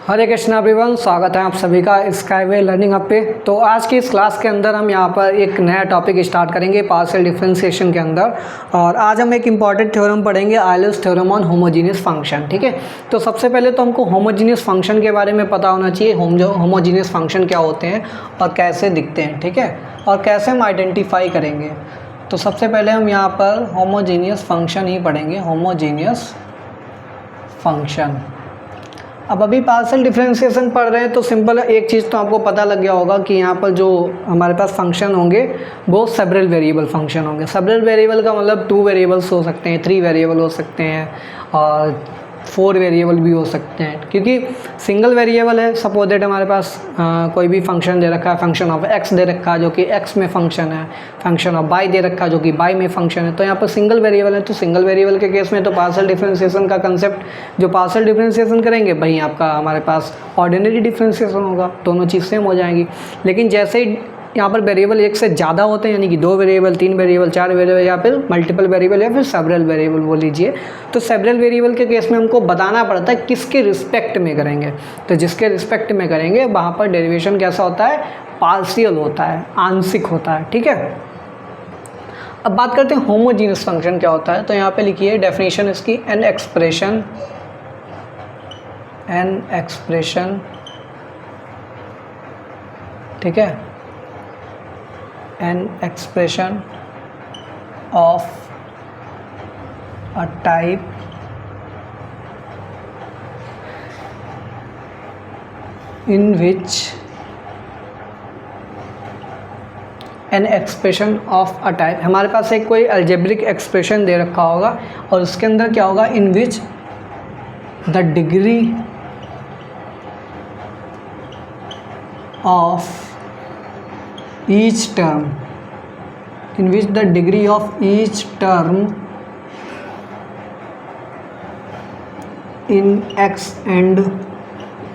हरे Krishna everyone, स्वागत है आप सभी का स्काईवे लर्निंग हब पे। तो आज की इस क्लास के अंदर हम यहाँ पर एक नया टॉपिक स्टार्ट करेंगे पार्शियल डिफरेंशिएशन के अंदर। और आज हम एक इम्पॉर्टेंट थ्योरम पढ़ेंगे, Euler's theorem on homogeneous function. ठीक है, तो सबसे पहले तो हमको होमोजीनियस फंक्शन के बारे में पता होना चाहिए। होमोजीनियस फंक्शन क्या होते हैं और कैसे दिखते हैं, ठीक है, और कैसे हम आइडेंटिफाई करेंगे। तो सबसे पहले हम यहाँ पर होमोजीनियस फंक्शन ही पढ़ेंगे, होमोजीनियस फंक्शन। अब अभी पार्शियल डिफरेंशिएशन पढ़ रहे हैं तो सिंपल एक चीज़ तो आपको पता लग गया होगा कि यहाँ पर जो हमारे पास फंक्शन होंगे वो सेवरल वेरिएबल फंक्शन होंगे। सेवरल वेरिएबल का मतलब 2 वेरिएबल्स हो सकते हैं, 3 वेरिएबल हो सकते हैं और 4 वेरिएबल भी हो सकते हैं। क्योंकि सिंगल वेरिएबल है, सपोज दैट हमारे पास कोई भी फंक्शन दे रखा है, फंक्शन ऑफ एक्स दे रखा है जो कि एक्स में फंक्शन है, फंक्शन ऑफ बाई दे रखा है जो कि बाई में फंक्शन है। तो यहाँ पर सिंगल वेरिएबल है, तो सिंगल वेरिएबल के केस में तो पार्शियल डिफरेंशिएशन का कंसेप्ट, जो पार्शियल डिफरेंशिएशन करेंगे वहीं आपका हमारे पास ऑर्डिनरी डिफरेंशिएशन होगा, दोनों चीज़ सेम हो जाएंगी। लेकिन जैसे ही यहाँ पर वेरिएबल एक से ज़्यादा होते हैं, यानी कि 2 वेरिएबल, 3 वेरिएबल, 4 वेरिएबल या फिर मल्टीपल वेरिएबल या फिर सेवरल वेरिएबल बोल लीजिए, तो सेवरल वेरिएबल के केस में हमको बताना पड़ता है किसके रिस्पेक्ट में करेंगे। तो जिसके रिस्पेक्ट में करेंगे वहाँ पर डेरिवेशन कैसा होता है, पार्शियल होता है, आंशिक होता है। ठीक है, अब बात करते हैं होमोजीनियस फंक्शन क्या होता है। तो यहाँ पे लिखिए डेफिनेशन इसकी, एन एक्सप्रेशन, ठीक है, an expression of a type in which an expression of a type, हमारे पास एक कोई algebraic expression दे रखा होगा और उसके अंदर क्या होगा, in which the degree of each term, in which the degree of each term in x and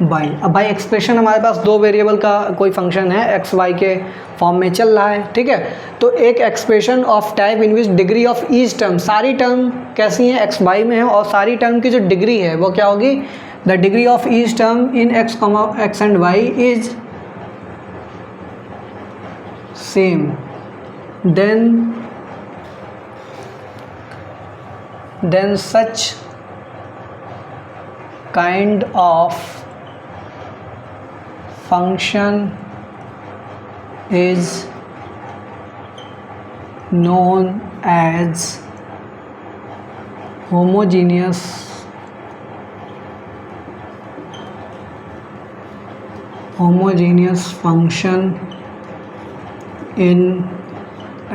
y। अब भाई एक्सप्रेशन हमारे पास 2 वेरिएबल का कोई फंक्शन है, एक्स वाई के फॉर्म में चल रहा है। ठीक है, तो एक expression of type in which degree of each term, सारी टर्म कैसी हैं, एक्स वाई में है, और सारी टर्म की जो डिग्री है वो क्या होगी, the degree of each term in x and y is same, then such kind of function is known as homogeneous function in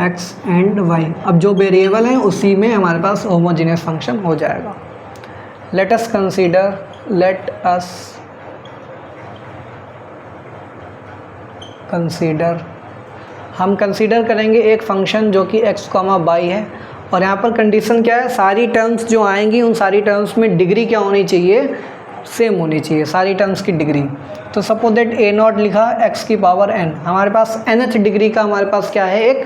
x and y। अब जो वेरिएबल हैं उसी में हमारे पास होमोजीनियस फंक्शन हो जाएगा। लेट अस कंसीडर, हम consider करेंगे एक फंक्शन जो कि x, y है, और यहाँ पर कंडीशन क्या है, सारी टर्म्स जो आएंगी उन सारी टर्म्स में डिग्री क्या होनी चाहिए, सेम होनी चाहिए, सारी टर्म्स की डिग्री। तो सपोज दैट a नॉट लिखा x की पावर n, हमारे पास nth डिग्री का हमारे पास क्या है, एक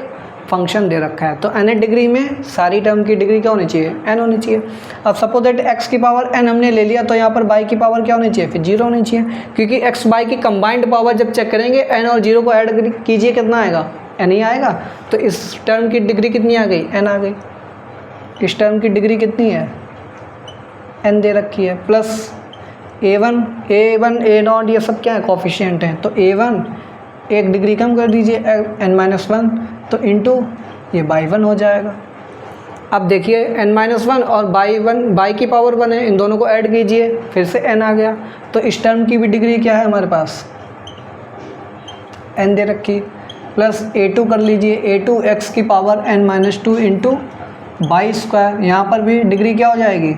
फंक्शन दे रखा है। तो nth डिग्री में सारी टर्म की डिग्री क्या होनी चाहिए, n होनी चाहिए। अब सपोज दैट x की पावर n हमने ले लिया, तो यहाँ पर y की पावर क्या होनी चाहिए, फिर 0 होनी चाहिए, क्योंकि x y की कंबाइंड पावर जब चेक करेंगे n और 0 को ऐड कीजिए, कितना आएगा, n ही आएगा। तो इस टर्म की डिग्री कितनी आ गई, n आ गई। इस टर्म की डिग्री कितनी है, n दे रखी है, प्लस a1 a नॉट, ये सब क्या है, कोफिशिएंट हैं। तो a1 एक डिग्री कम कर दीजिए n-1, तो इंटू ये बाई 1 हो जाएगा। अब देखिए n-1 और बाई की पावर 1 है, इन दोनों को ऐड कीजिए, फिर से n आ गया। तो इस टर्म की भी डिग्री क्या है हमारे पास, n दे रखी, प्लस a2 कर लीजिए, a2 x की power n-2 into by square, यहाँ पर भी डिग्री क्या हो जाएगी,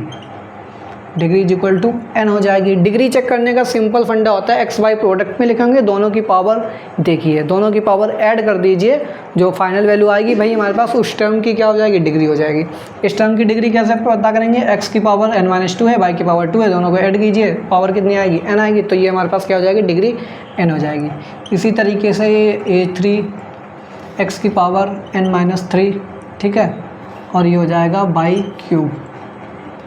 degree is equal to n हो जाएगी। डिग्री चेक करने का सिंपल फंडा होता है, एक्स वाई प्रोडक्ट में लिखेंगे, दोनों की पावर देखिए, दोनों की पावर ऐड कर दीजिए, जो फाइनल वैल्यू आएगी भाई हमारे पास उस टर्म की क्या हो जाएगी, डिग्री हो जाएगी। इस टर्म की डिग्री कैसे पता करेंगे, x की पावर n-2 है, y की पावर 2 है, दोनों को ऐड कीजिए, पावर कितनी आएगी, n आएगी, तो ये हमारे पास क्या हो जाएगी, डिग्री n हो जाएगी। इसी तरीके से ये a3 x की पावर n-3, ठीक है, और ये हो जाएगा बाई क्यूब,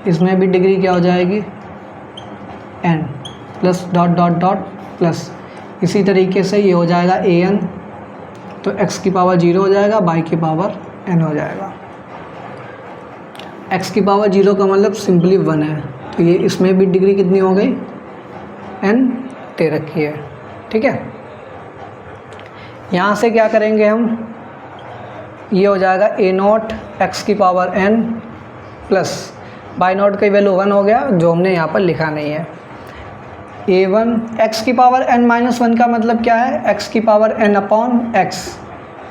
इसमें भी डिग्री क्या हो जाएगी n plus dot dot dot plus, इसी तरीके से ये हो जाएगा an, तो x की पावर 0 हो जाएगा, y की पावर n हो जाएगा। x की पावर 0 का मतलब सिंपली 1 है, तो ये इसमें भी डिग्री कितनी हो गई n दे रखी है, ठीक है। यहाँ से क्या करेंगे हम, ये हो जाएगा a नॉट x की power n plus y not की वैल्यू 1 हो गया, जो हमने यहाँ पर लिखा नहीं है। a1 x की पावर n माइनस 1 का मतलब क्या है, x की power n upon x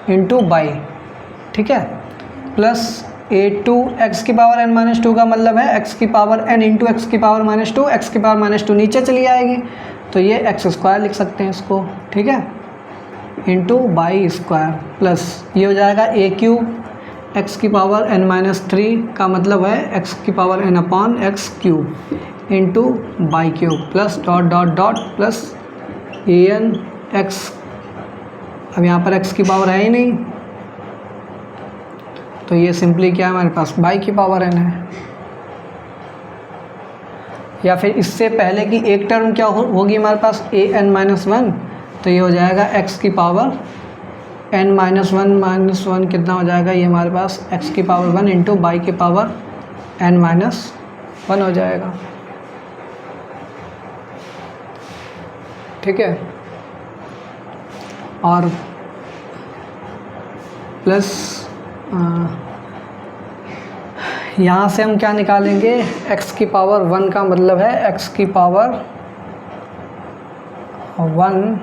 into by, ठीक है, प्लस a2 x की पावर n माइनस 2 का मतलब है x की पावर n इंटू एक्स की पावर माइनस 2, एक्स की पावर माइनस 2 नीचे चली आएगी, तो ये एक्स स्क्वायर लिख सकते हैं इसको, ठीक है, इंटू बाई स्क्वायर, प्लस ये हो जाएगा ए क्यूब एक्स की पावर n माइनस 3 का मतलब है एक्स की power n upon x cube into y cube, plus dot dot dot plus a n x, अब यहाँ पर x की पावर है ही नहीं, तो ये सिंपली क्या है हमारे पास y की पावर n है। या फिर इससे पहले की एक टर्म क्या होगी हमारे पास a n माइनस 1, तो ये हो जाएगा x की पावर n माइनस 1 कितना हो जाएगा, ये हमारे पास x की पावर 1 इंटू बाई की पावर n माइनस 1 हो जाएगा, ठीक है। और प्लस यहाँ से हम क्या निकालेंगे, x की पावर 1 का मतलब है x की पावर 1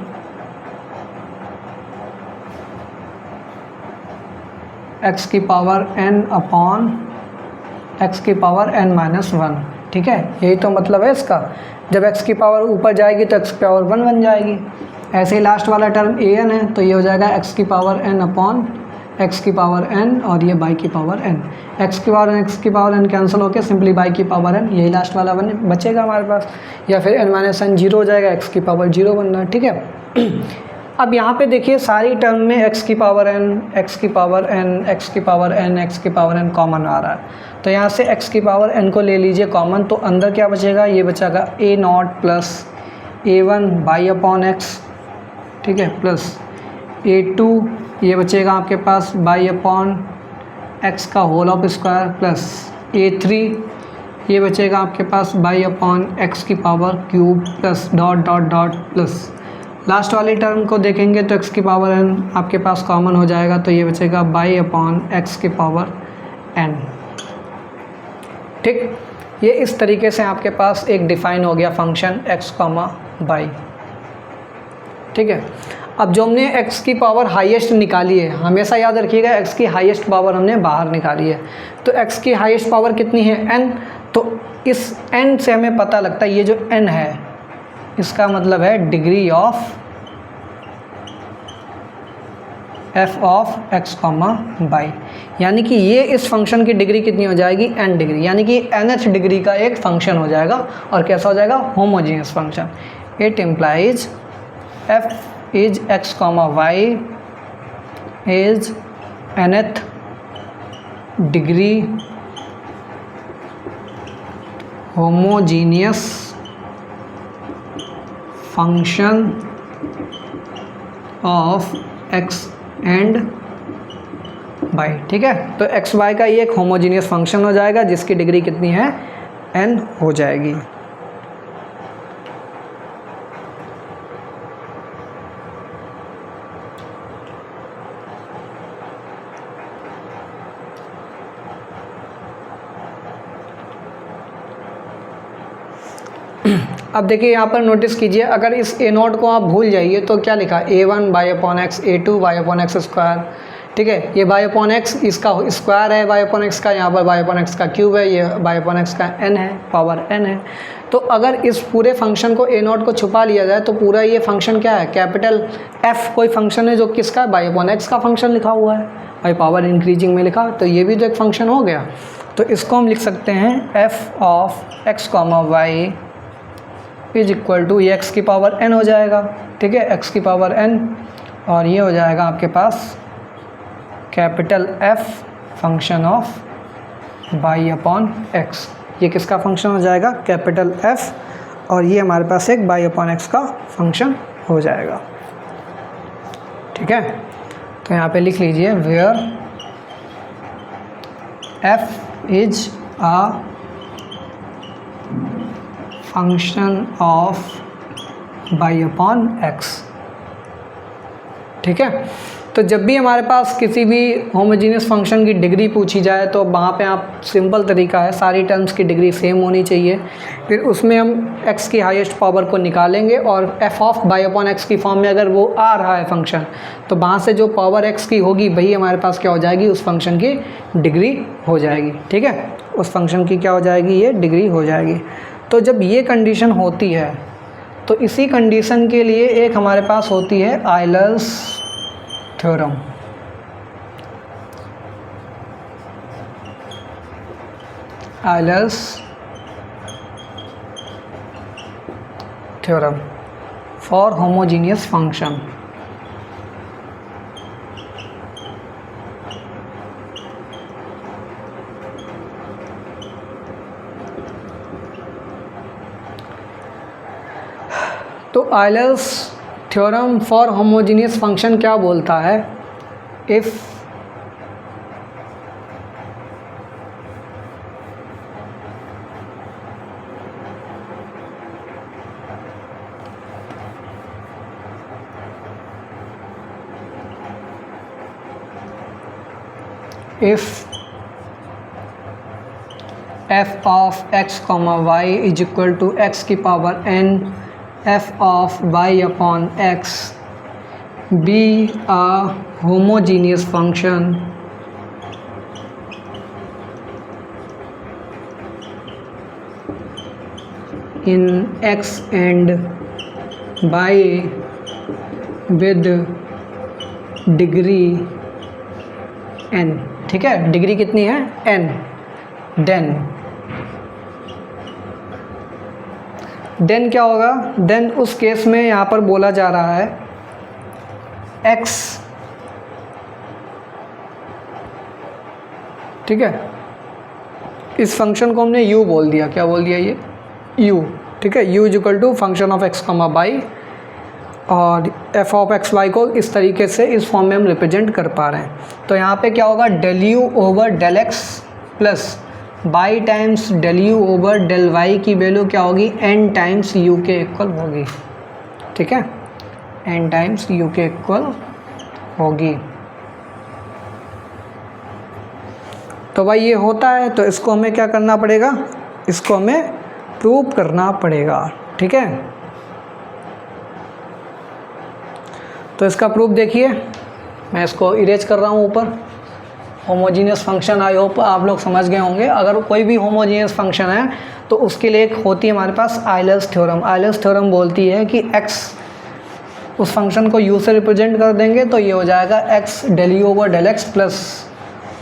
x की पावर n अपॉन x की पावर n माइनस 1, ठीक है, यही तो मतलब है इसका। जब x की पावर ऊपर जाएगी तो x की पावर 1 बन जाएगी। ऐसे ही लास्ट वाला टर्म an है, तो ये हो जाएगा x की पावर n अपॉन x की पावर n और ये y की पावर n, x की पावर x की पावर n कैंसिल होकर सिंपली y की पावर n, यही लास्ट वाला बचेगा हमारे पास, या फिर n माइनस n 0 हो जाएगा, x की पावर 0 बनना, ठीक है। अब यहाँ पे देखिए सारी टर्म में x की पावर n, x की पावर n, x की पावर n, x की पावर n कॉमन आ रहा है, तो यहाँ से x की पावर n को ले लीजिए कॉमन, तो अंदर क्या बचेगा, ये बचेगा a not plus a1 y upon x, ठीक है, प्लस a2 ये बचेगा आपके पास बाई अपॉन x का whole of square, plus a3 ये बचेगा आपके पास बाई अपॉन x की power cube, plus dot dot dot, plus last वाली टर्म को देखेंगे तो x की पावर n आपके पास कॉमन हो जाएगा, तो ये बचेगा बाई अपॉन x की पावर n, ठीक। ये इस तरीके से आपके पास एक डिफ़ाइन हो गया फंक्शन x, y, ठीक है। अब जो हमने x की पावर हाईएस्ट निकाली है, हमेशा याद रखिएगा x की हाईएस्ट पावर हमने बाहर निकाली है, तो x की हाईएस्ट पावर कितनी है n, तो इस n से हमें पता लगता है ये जो n है इसका मतलब है degree of f of x, y, यानी कि ये इस फंक्शन की डिग्री कितनी हो जाएगी n डिग्री, यानी कि nth डिग्री का एक फंक्शन हो जाएगा, और कैसा हो जाएगा, homogeneous function. It implies f is x, y is nth degree homogeneous function of x and y, ठीक है। तो x y का ये एक होमोजीनियस फंक्शन हो जाएगा जिसकी डिग्री कितनी है, n हो जाएगी। अब देखिए यहाँ पर नोटिस कीजिए, अगर इस a नॉट को आप भूल जाइए तो क्या लिखा, a1 y upon x, a2 by upon x square, ठीक है। ये बाई अपॉन एक्स इसका स्क्वायर है, बाई अपॉन एक्स का, यहाँ पर बाई अपॉन एक्स का क्यूब है, ये बाई अपॉन एक्स का n है, पावर n है। तो अगर इस पूरे फंक्शन को a नॉट को छुपा लिया जाए तो पूरा ये फंक्शन क्या है, कैपिटल f कोई फंक्शन है जो किसका है, बाई अपॉन एक्स का फंक्शन लिखा हुआ है, बाई पावर इंक्रीजिंग में लिखा, तो ये भी तो एक फंक्शन हो गया। तो इसको हम लिख सकते हैं f of x, y is equal to, ये x की पावर n हो जाएगा, ठीक है, x की पावर n, और ये हो जाएगा आपके पास capital F function of y upon x, ये किसका फंक्शन हो जाएगा, कैपिटल एफ, और ये हमारे पास एक बाई अपॉन एक्स का फंक्शन हो जाएगा। ठीक है, तो यहाँ पे लिख लीजिए where f is a function of y upon x. ठीक है, तो जब भी हमारे पास किसी भी होमोजीनियस फंक्शन की डिग्री पूछी जाए तो वहाँ पे आप सिंपल तरीका है, सारी टर्म्स की डिग्री सेम होनी चाहिए, फिर उसमें हम x की हाईएस्ट पावर को निकालेंगे और f of y upon x की फॉर्म में अगर वो आ रहा है फंक्शन, तो वहाँ से जो पावर x की होगी वही हमारे पास क्या हो जाएगी, उस फंक्शन की डिग्री हो जाएगी। ठीक है, उस फंक्शन की क्या हो जाएगी, ये डिग्री हो जाएगी। तो जब ये कंडीशन होती है तो इसी कंडीशन के लिए एक हमारे पास होती है Euler's theorem. Euler's theorem for homogeneous function. तो Euler's theorem for homogeneous function क्या बोलता है, if f of x comma y is equal to x की power n f of y upon x be a homogeneous function in x and y with degree n। ठीक है, degree कितनी है, n। Then क्या होगा, then उस case में यहाँ पर बोला जा रहा है x, ठीक है, इस फंक्शन को हमने u बोल दिया, क्या बोल दिया, ये u। ठीक है, u is equal to function of x comma y, और f ऑफ एक्स वाई को इस तरीके से इस फॉर्म में हम रिप्रेजेंट कर पा रहे हैं। तो यहाँ पे क्या होगा, del u over del x plus y times del u over del y की वैल्यू क्या होगी, n टाइम्स u के इक्वल होगी। ठीक है, n टाइम्स u के इक्वल होगी। तो भाई ये होता है, तो इसको हमें क्या करना पड़ेगा, इसको हमें प्रूव करना पड़ेगा। ठीक है, तो इसका प्रूफ देखिए, मैं इसको इरेज कर रहा हूँ ऊपर। होमोजीनियस फंक्शन, आई होप आप लोग समझ गए होंगे। अगर कोई भी होमोजीनियस फंक्शन है तो उसके लिए एक होती है हमारे पास आयलर्स थ्योरम। आयलर्स थ्योरम बोलती है कि x, उस फंक्शन को u से रिप्रेजेंट कर देंगे तो ये हो जाएगा x del u over del x plus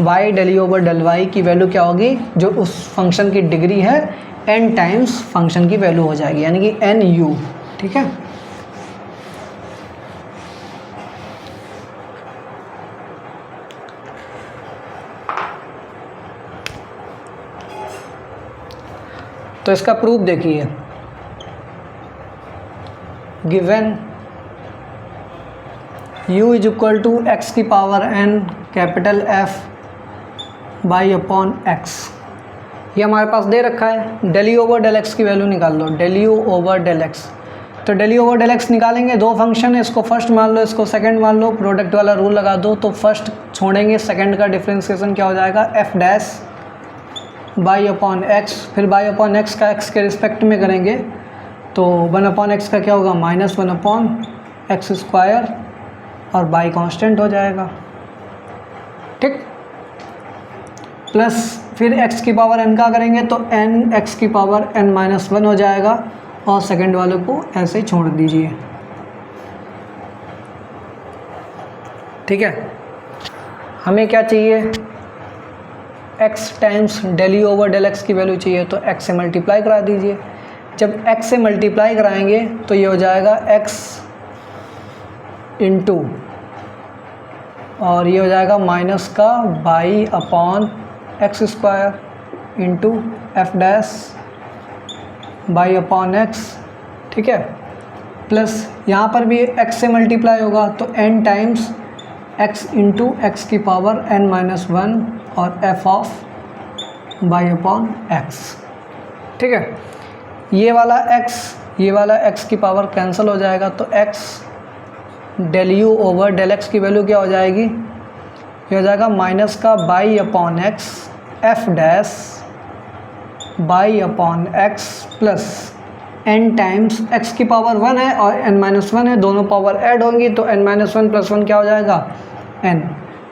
y del u over del y की वैल्यू क्या होगी, जो उस फंक्शन की डिग्री है n टाइम्स फंक्शन की वैल्यू हो जाएगी, यानी कि nu। ठीक है, तो इसका प्रूफ देखिए, given u is equal to x की power n capital F by upon x, ये हमारे पास दे रखा है। Del u over del x की वैल्यू निकाल लो, del u over del x। तो del u over del x निकालेंगे, दो फंक्शन है, इसको फर्स्ट मान लो, इसको सेकंड मान लो, प्रोडक्ट वाला रूल लगा दो। तो फर्स्ट छोड़ेंगे, सेकंड का डिफ्रेंसिएशन क्या हो जाएगा, f dash by upon x, फिर बाई अपॉन एक्स का एक्स के रिस्पेक्ट में करेंगे तो 1 अपॉन एक्स का क्या होगा, माइनस 1 अपॉन एक्स स्क्वायर, और बाई कांस्टेंट हो जाएगा। ठीक, प्लस फिर x की पावर n का करेंगे तो n x की पावर n माइनस 1 हो जाएगा, और सेकंड वाले को ऐसे ही छोड़ दीजिए। ठीक है, हमें क्या चाहिए, x times del u over del x की वैल्यू चाहिए, तो x से मल्टीप्लाई करा दीजिए। जब x से मल्टीप्लाई कराएंगे तो ये हो जाएगा x इंटू, और ये हो जाएगा माइनस का y upon x square. Into F dash by upon x, ठीक है, प्लस यहाँ पर भी x से मल्टीप्लाई होगा तो n times x into x की पावर n माइनस वन और f of y upon x, ठीक है। ये वाला x की पावर कैंसिल हो जाएगा तो x del u over del x की वैल्यू क्या हो जाएगी, ये हो जाएगा माइनस का y upon x f dash by upon x plus n times x की पावर 1 है और n माइनस वन है, दोनों पावर ऐड होंगी तो n minus one plus one क्या हो जाएगा n,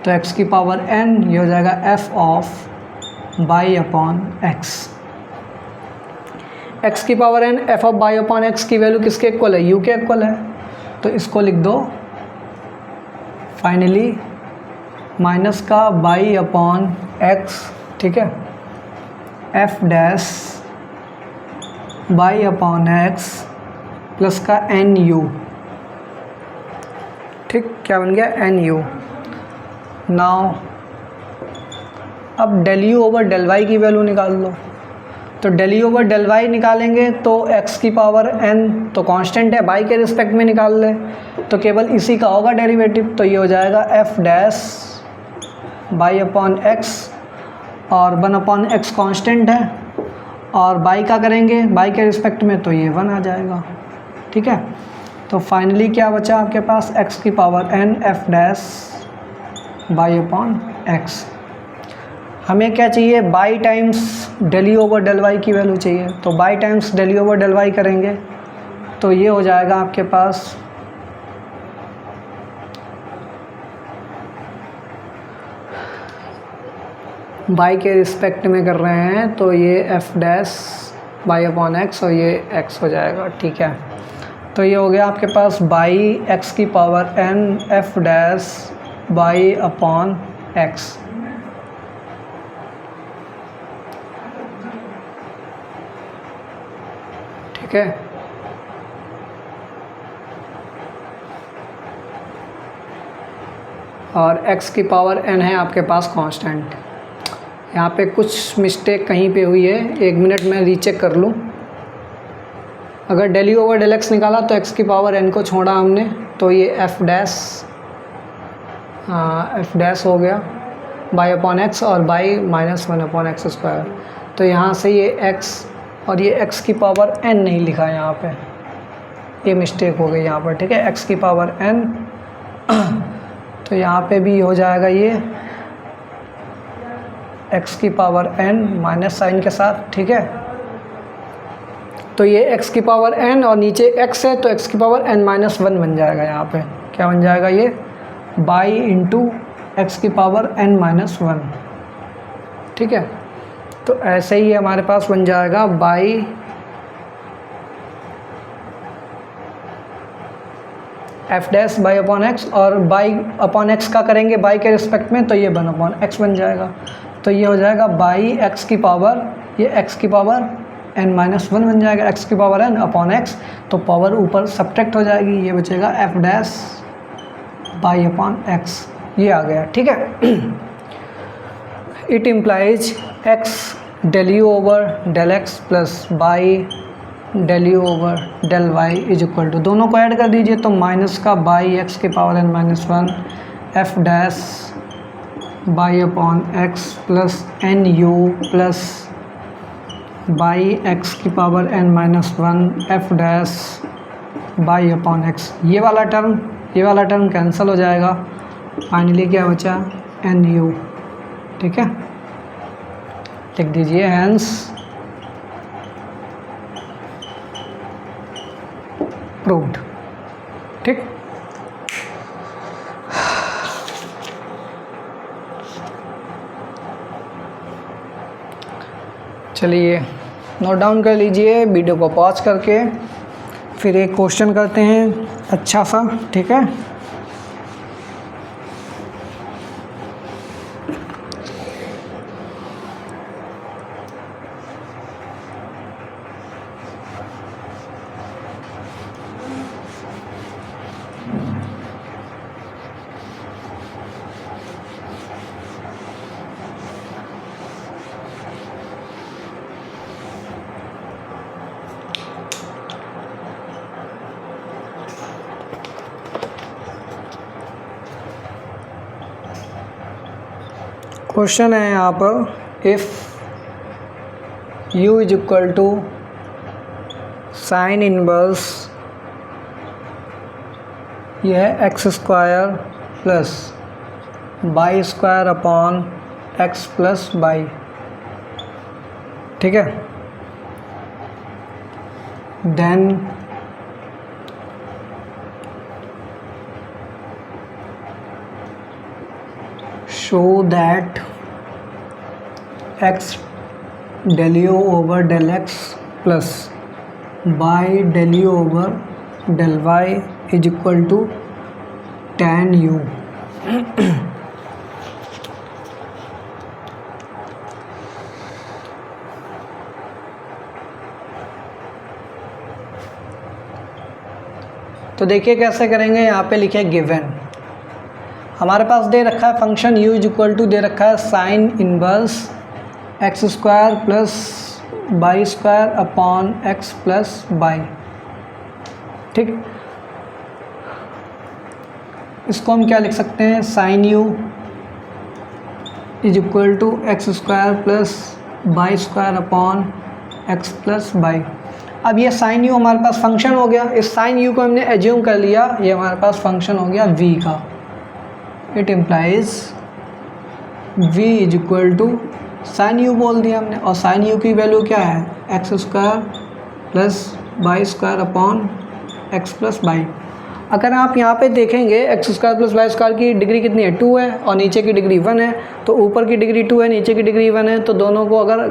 तो x की पावर n, ये हो जाएगा f of y upon x। x की power n f of y upon x की वैल्यू किसके इक्वल है, u के इक्वल है, तो इसको लिख दो फाइनली माइनस का बाई अपॉन x, ठीक है, f dash by upon x plus का एन यू, ठीक, क्या बन गया एन यू। नाउ अब del u over del y की वैल्यू निकाल लो, तो del u over del Y निकालेंगे तो x की पावर n तो कांस्टेंट है, बाई के रिस्पेक्ट में निकाल ले तो केवल इसी का होगा डेरिवेटिव, तो ये हो जाएगा f dash by upon x और वन अपॉन एक्स कांस्टेंट है और बाई का करेंगे बाई के रिस्पेक्ट में तो ये 1 आ जाएगा, ठीक है। तो फाइनली क्या बचा आपके पास x की power n f dash by upon x. हमें क्या चाहिए, y times del u over del y की वैल्यू चाहिए, तो y times del u over del y करेंगे तो ये हो जाएगा आपके पास बाई के रिस्पेक्ट में कर रहे हैं तो ये F dash by upon x और ये एक्स हो जाएगा, ठीक है। तो ये हो गया आपके पास बाई एक्स की power n F dash by upon x, ठीक है। और x की पावर n है आपके पास कांस्टेंट। यहाँ पे कुछ मिस्टेक कहीं पे हुई है, 1 मिनट में रीचेक कर लूँ। अगर del u over del x निकाला तो x की पावर n को छोड़ा हमने तो ये f डैश हो गया बाई अपॉन एक्स और by minus one upon x square, तो यहाँ से ये x और ये x की पावर n नहीं लिखा यहाँ पे, ये मिस्टेक हो गई यहाँ पर, ठीक है, x की पावर n तो यहाँ पे भी हो जाएगा ये x की पावर n माइनस साइन के साथ, ठीक है। तो ये x की पावर n और नीचे x है तो x की पावर n माइनस वन बन जाएगा, यहाँ पे क्या बन जाएगा ये बाई इंटू एक्स की पावर n माइनस वन, ठीक है। तो ऐसे ही हमारे पास बन जाएगा by F dash by upon x और बाई अपॉन एक्स का करेंगे बाई के रिस्पेक्ट में तो ये वन अपॉन एक्स बन जाएगा, तो ये हो जाएगा बाई एक्स की पावर, ये एक्स की पावर n माइनस वन बन जाएगा, एक्स की पावर n अपॉन एक्स, तो पावर ऊपर सब्ट्रैक्ट हो जाएगी, ये बचेगा f dash by upon x, ये आ गया, ठीक है। It implies x del u over del x plus by del u over del y is equal to, दोनों को ऐड कर दीजिए तो माइनस का बाई एक्स की power n minus one F dash by upon x plus n u plus by x की power n minus one F dash by upon x, ये वाला टर्म कैंसिल हो जाएगा, फाइनली क्या बचा एन यू, ठीक है, लिख दीजिए हैंस प्रूव्ड, ठीक। चलिए नोट डाउन कर लीजिए, वीडियो को पॉज करके फिर एक क्वेश्चन करते हैं अच्छा सा, ठीक है। क्वेश्चन है यहाँ पर if u is equal to sine inverse यह है x square plus by square upon x plus by, ठीक है। Then show that x del u over del x plus y del u over del y is equal to tan u। तो देखिए कैसे करेंगे। यहाँ पे लिखे गिवन, हमारे पास दे रखा है function u is equal to दे रखा है sine inverse x square plus by square upon x plus by, ठीक। इसको हम क्या लिख सकते हैं, sine u is equal to x square plus by square upon x plus by. अब ये साइन u हमारे पास फंक्शन हो गया, इस साइन u को हमने एज्यूम कर लिया, ये हमारे पास फंक्शन हो गया v का। It implies v is equal to sine u बोल दिया हमने, और साइन u की वैल्यू क्या है, x square plus by square upon x plus y. अगर आप यहाँ पे देखेंगे x square plus y square की डिग्री कितनी है, 2 है, और नीचे की डिग्री 1 है, तो ऊपर की डिग्री 2 है, नीचे की डिग्री 1 है, तो दोनों को अगर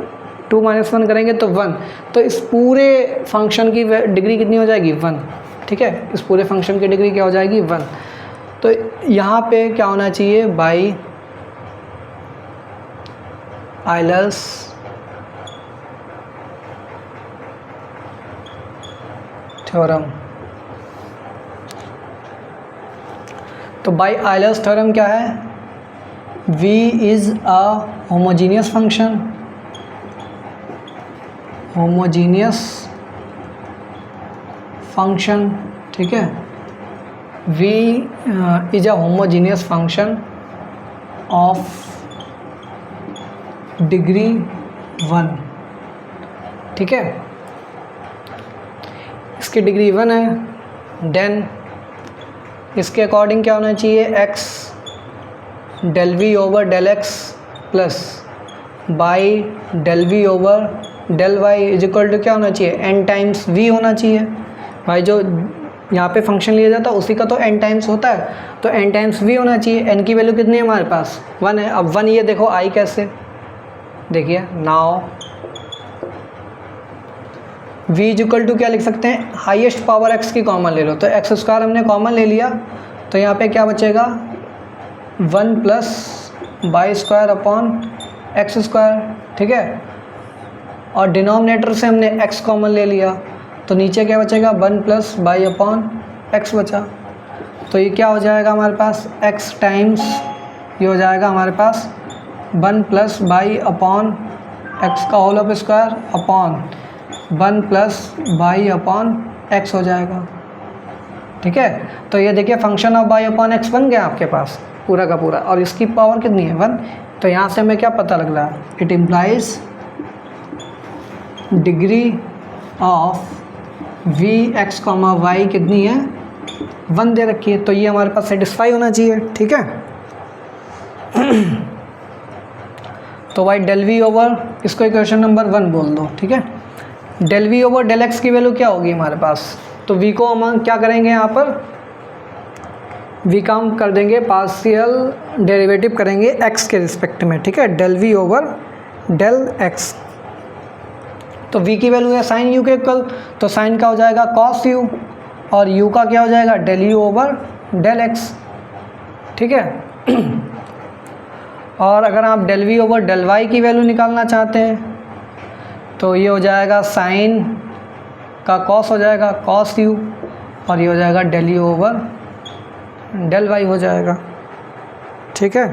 2 - 1 करेंगे तो 1, तो इस पूरे फंक्शन की डिग्री कितनी हो जाएगी, 1, ठीक है। इस पूरे फंक्शन की डिग्री क्या हो जाएगी, 1। तो यहाँ पे क्या होना चाहिए, बाई आइलर्स थ्योरम। तो बाई आइलर्स थ्योरम क्या है, v is a homogeneous function, ठीक है। v is a homogeneous function of degree 1, ठीक है। इसकी डिग्री 1 है। देन इसके अकॉर्डिंग क्या होना चाहिए, x del v over del x plus y del v over del y is equal to क्या होना चाहिए, n टाइम्स v होना चाहिए। भाई जो यहाँ पे फंक्शन लिया जाता है उसी का तो n टाइम्स होता है, तो n टाइम्स v होना चाहिए। n की वैल्यू कितनी है हमारे पास, 1 है। अब 1 ये देखो आई कैसे, देखिए now v is equal to क्या लिख सकते हैं, हाईएस्ट पावर x की कॉमन ले लो, तो एक्स स्क्वायर हमने कॉमन ले लिया, तो यहाँ पे क्या बचेगा, 1 plus by square upon x square, ठीक है। और डिनोमिनेटर से हमने x कॉमन ले लिया, तो नीचे क्या बचेगा, 1 प्लस बाई अपॉन एक्स बचा। तो ये क्या हो जाएगा हमारे पास, x टाइम्स ये हो जाएगा हमारे पास 1 प्लस बाई अपॉन एक्स का whole of square upon 1 plus by upon x हो जाएगा, ठीक है। तो ये देखिए function of y upon x बन गया आपके पास पूरा का पूरा, और इसकी पावर कितनी है, 1। तो यहाँ से हमें क्या पता लग रहा है, it implies degree of v x comma y कितनी है, 1 दे रखी है, तो ये हमारे पास सेटिस्फाई होना चाहिए, ठीक है। तो वाई डेल वी ओवर, इसको इक्वेशन नंबर 1 बोल दो, ठीक है। Del v over del x की वैल्यू क्या होगी हमारे पास, तो वी को हम क्या करेंगे, यहाँ पर वी का हम कर देंगे पार्शियल डेरिवेटिव करेंगे एक्स के रिस्पेक्ट में, ठीक है। Del v over del x, तो v की वैल्यू है साइन u के इक्वल, तो साइन का हो जाएगा कॉस u, और u का क्या हो जाएगा, del u over del x, ठीक है। और अगर आप del v over del y की वैल्यू निकालना चाहते हैं तो ये हो जाएगा साइन का कॉस हो जाएगा कॉस u, और ये हो जाएगा del u over del y हो जाएगा, ठीक है।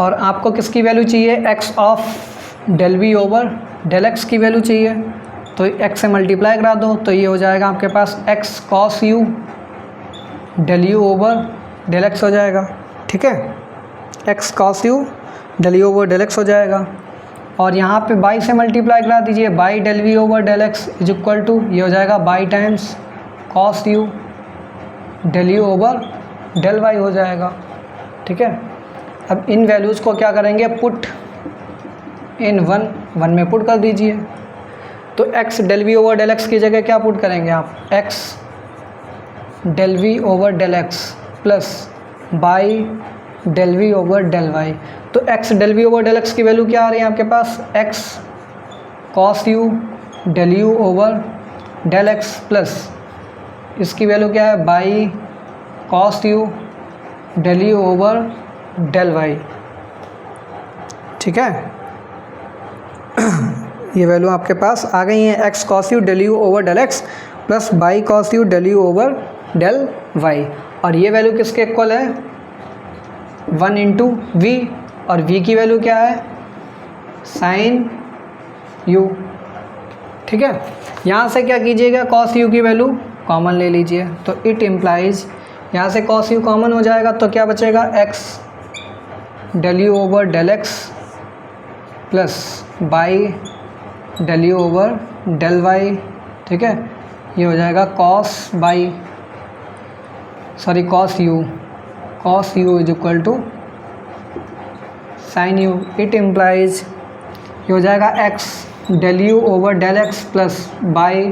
और आपको किसकी वैल्यू चाहिए, x of del v over del x की वैल्यू चाहिए, तो x से मल्टीप्लाई करा दो, तो ये हो जाएगा आपके पास x cos u del u over del x हो जाएगा, ठीक है, x cos u del u over del x हो जाएगा। और यहाँ पे बाई से मल्टीप्लाई करा दीजिए, by del v over del x is equal to ये हो जाएगा by times cos u del u over del y हो जाएगा। ठीक है, अब इन वैल्यूज़ को क्या करेंगे, पुट इन वन में पुट कर दीजिए। तो x del v over del x की जगह क्या पुट करेंगे आप, x del v over del x plus by del v over del y. तो x del v over del x की वैल्यू क्या आ रही है आपके पास, x cos u del u over del x plus इसकी वैल्यू क्या है, by cos u del u over del y. ठीक है, ये वैल्यू आपके पास आ गई है, x cos u del u over del x plus by cos u del u over del y. और ये वैल्यू किसके इक्वल है, 1 इंटू वी, और वी की वैल्यू क्या है, साइन यू। ठीक है, यहाँ से क्या कीजिएगा, कॉस यू की वैल्यू कॉमन ले लीजिए। तो इट इम्प्लाइज यहाँ से कॉस यू कॉमन हो जाएगा तो क्या बचेगा, x del u over del x plus by del u over del y. ठीक है, ये हो जाएगा cos by cos u is equal to sine u. It implies ये हो जाएगा x del u over del x plus by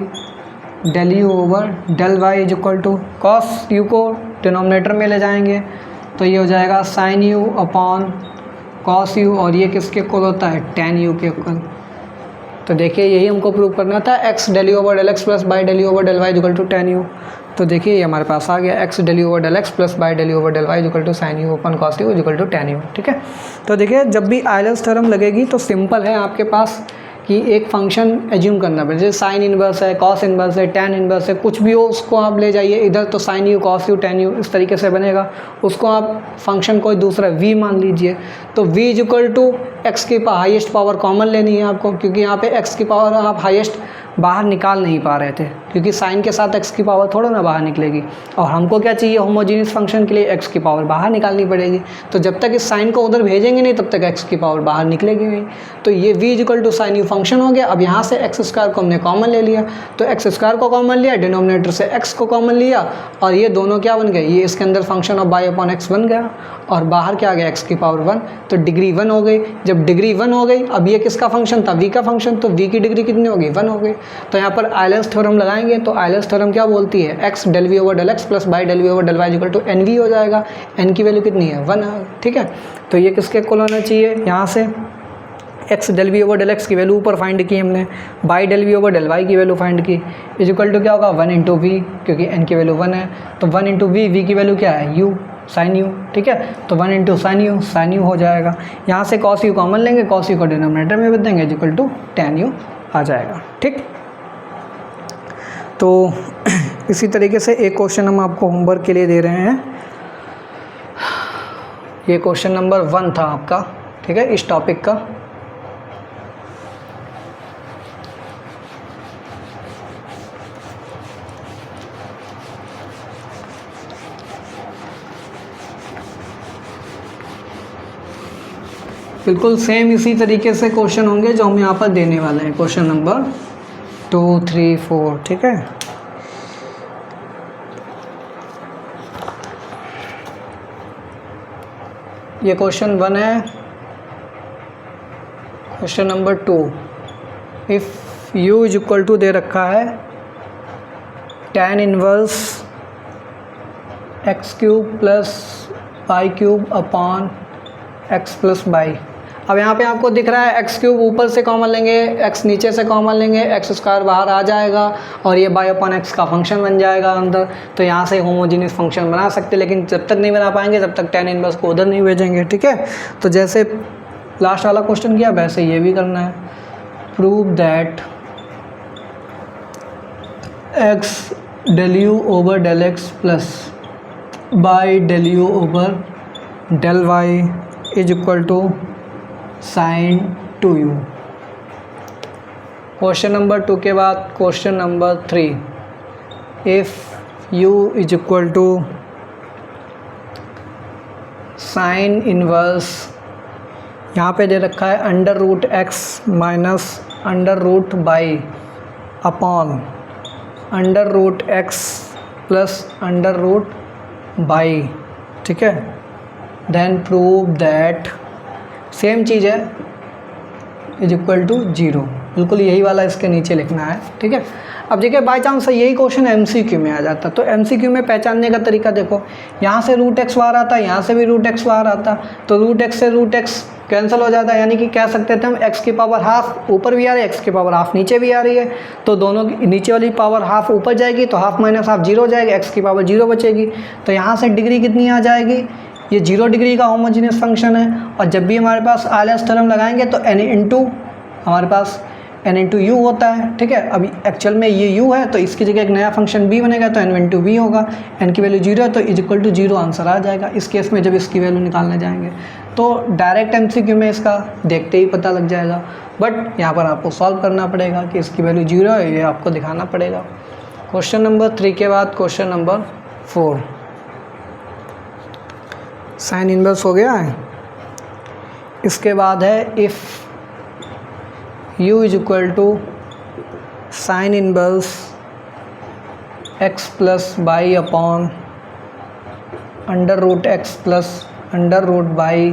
del u over del y is equal to cos u को denominator में ले जाएंगे तो ये हो जाएगा sine u upon cos u, और ये किसके इक्वल होता है, टेन यू के इक्वल। तो देखिए यही हमको प्रूव करना था, x del u over del x plus by del u over del y equal to ten u. तो देखिए ये हमारे पास आ गया, x del u over del x plus by del u over del y equal to sine u upon cos u equal to ten u. ठीक है, तो देखिए जब भी आइलर्स थ्योरम लगेगी तो सिंपल है आपके पास कि एक फंक्शन एज्यूम करना पड़ेगा, जैसे साइन इनवर्स है, कॉस इनवर्स है, टेन इनवर्स है, कुछ भी हो उसको आप ले जाइए इधर, तो sine u cos u tan u इस तरीके से बनेगा। उसको आप फंक्शन कोई दूसरा v मान लीजिए, तो v is equal to x की हाईएस्ट पावर कॉमन लेनी है आपको, क्योंकि यहाँ पे x की पावर आप हाईएस्ट बाहर निकाल नहीं पा रहे थे, क्योंकि साइन के साथ x की पावर थोड़ा ना बाहर निकलेगी, और हमको क्या चाहिए, होमोजीनियस फंक्शन के लिए x की पावर बाहर निकालनी पड़ेगी। तो जब तक इस साइन को उधर भेजेंगे नहीं तब तक x की पावर बाहर निकलेगी नहीं। तो ये v equal to sine u function हो गया। अब यहाँ से एक्स स्क्वायर को हमने कॉमन ले लिया, तो एक्स स्क्वायर को कॉमन लिया, डिनोमिनेटर से x को कॉमन लिया, और ये दोनों क्या बन गए, ये इसके अंदर function of y upon x बन गया, और बाहर क्या आ गया, x की पावर 1। तो डिग्री 1 हो गई। जब डिग्री 1 हो गई, अब ये किसका फंक्शन था, v का फंक्शन, तो v की डिग्री कितनी होगी, 1 हो गई। तो यहाँ पर आइलर्स थ्योरम लगाएंगे, तो आइलर्स थ्योरम क्या बोलती है, x del v over del x plus by del v over del y equal to n v हो जाएगा। n की वैल्यू कितनी है, 1 है। ठीक है, तो ये किसके इक्वल होना चाहिए, यहाँ से x del v over del x की वैल्यू ऊपर फाइंड की हमने, by del v over del y की वैल्यू फाइंड की, इज इक्वल टू क्या होगा, 1 इंटू वी, क्योंकि n की वैल्यू 1 है, तो 1 इंटू वी की वैल्यू क्या है, u साइन यू। ठीक है, तो 1 इंटू साइन यू हो जाएगा। यहाँ से कॉस यू कॉमन लेंगे, कॉस यू को डिनोमिनेटर में बदल देंगे, is equal to ten u आ जाएगा। ठीक, तो इसी तरीके से एक क्वेश्चन हम आपको होमवर्क के लिए दे रहे हैं। ये क्वेश्चन नंबर 1 था आपका, ठीक है, इस टॉपिक का। बिल्कुल सेम इसी तरीके से क्वेश्चन होंगे जो हम यहाँ पर देने वाले हैं, क्वेश्चन नंबर 2, 3, 4। ठीक है, ये क्वेश्चन 1 है। Question number 2, if u is equal to दे रखा है tan inverse x cube plus y cube upon x plus by. अब यहाँ पे आपको दिख रहा है एक्स क्यूब ऊपर से कॉमन लेंगे, एक्स नीचे से कॉमन लेंगे, एक्स स्क्वायर बाहर आ जाएगा, और ये बाई अपॉन एक्स का फंक्शन बन जाएगा अंदर। तो यहाँ से होमोजीनियस फंक्शन बना सकते, लेकिन जब तक नहीं बना पाएंगे तब तक tan इनवर्स को उधर नहीं भेजेंगे। ठीक है, तो जैसे लास्ट वाला क्वेश्चन किया वैसे ये भी करना है। Prove that x del u over del x plus by del u over del y is equal to sine 2u। Question number 2 के बाद question number 3, if u is equal to sine inverse, यहाँ पे दे रखा है under root x minus under root by upon under root x plus under root by, ठीक है। Then prove that same चीज़ है इज इक्वल टू 0, बिल्कुल यही वाला इसके नीचे लिखना है, ठीक है। अब देखिए बाई चांस यही क्वेश्चन एमसीक्यू में आ जाता, तो एमसीक्यू में पहचानने का तरीका देखो, यहाँ से रूट एक्स बाहर आता, यहाँ से भी रूट एक्स बाहर आता, तो रूट एक्स से रूट एक्स कैंसिल हो जाता है, यानी कि कह सकते थे हम एक्स की पावर हाफ ऊपर भी आ रही है, एक्स की पावर हाफ नीचे भी आ रही है, तो दोनों की नीचे वाली पावर हाफ ऊपर जाएगी तो हाफ माइनस हाफ 0 हो जाएगी, एक्स की पावर 0 बचेगी। तो यहाँ से डिग्री कितनी आ जाएगी, ये 0 डिग्री का होमोजीनियस फंक्शन है। और जब भी हमारे पास आयलर्स थ्योरम लगाएंगे तो n इंटू हमारे पास n इंटू यू होता है, ठीक है। अभी एक्चुअल में ये u है तो इसकी जगह एक नया फंक्शन b बनेगा, तो n इंटू b होगा, n की वैल्यू 0 है तो इज इक्वल टू 0 आंसर आ जाएगा। इस केस में जब इसकी वैल्यू निकालने जाएंगे तो डायरेक्ट MCQ में इसका देखते ही पता लग जाएगा, बट यहाँ पर आपको सॉल्व करना पड़ेगा कि इसकी वैल्यू 0 है, ये आपको दिखाना पड़ेगा। क्वेश्चन नंबर 3 के बाद क्वेश्चन नंबर 4, साइन इनवर्स हो गया है। इसके बाद है if u is equal to sine inverse x plus by upon under root x plus under root by,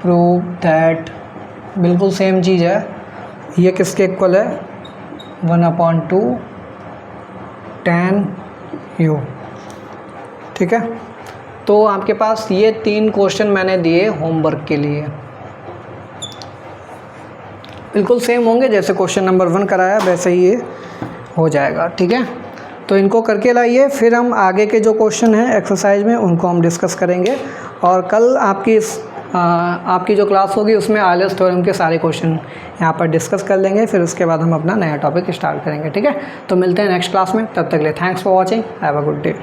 prove that, बिल्कुल सेम चीज़ है, ये किसके इक्वल है 1/2 tan u, ठीक है। तो आपके पास ये 3 क्वेश्चन मैंने दिए होमवर्क के लिए, बिल्कुल सेम होंगे जैसे क्वेश्चन नंबर 1 कराया वैसे ही ये हो जाएगा, ठीक है। तो इनको करके लाइए, फिर हम आगे के जो क्वेश्चन हैं एक्सरसाइज में उनको हम डिस्कस करेंगे। और कल आपकी जो क्लास होगी उसमें आयलर्स थ्योरम के सारे क्वेश्चन यहाँ पर डिस्कस कर लेंगे, फिर उसके बाद हम अपना नया टॉपिक स्टार्ट करेंगे, ठीक है। तो मिलते हैं नेक्स्ट क्लास में, तब तक के लिए thanks for watching, have a good day.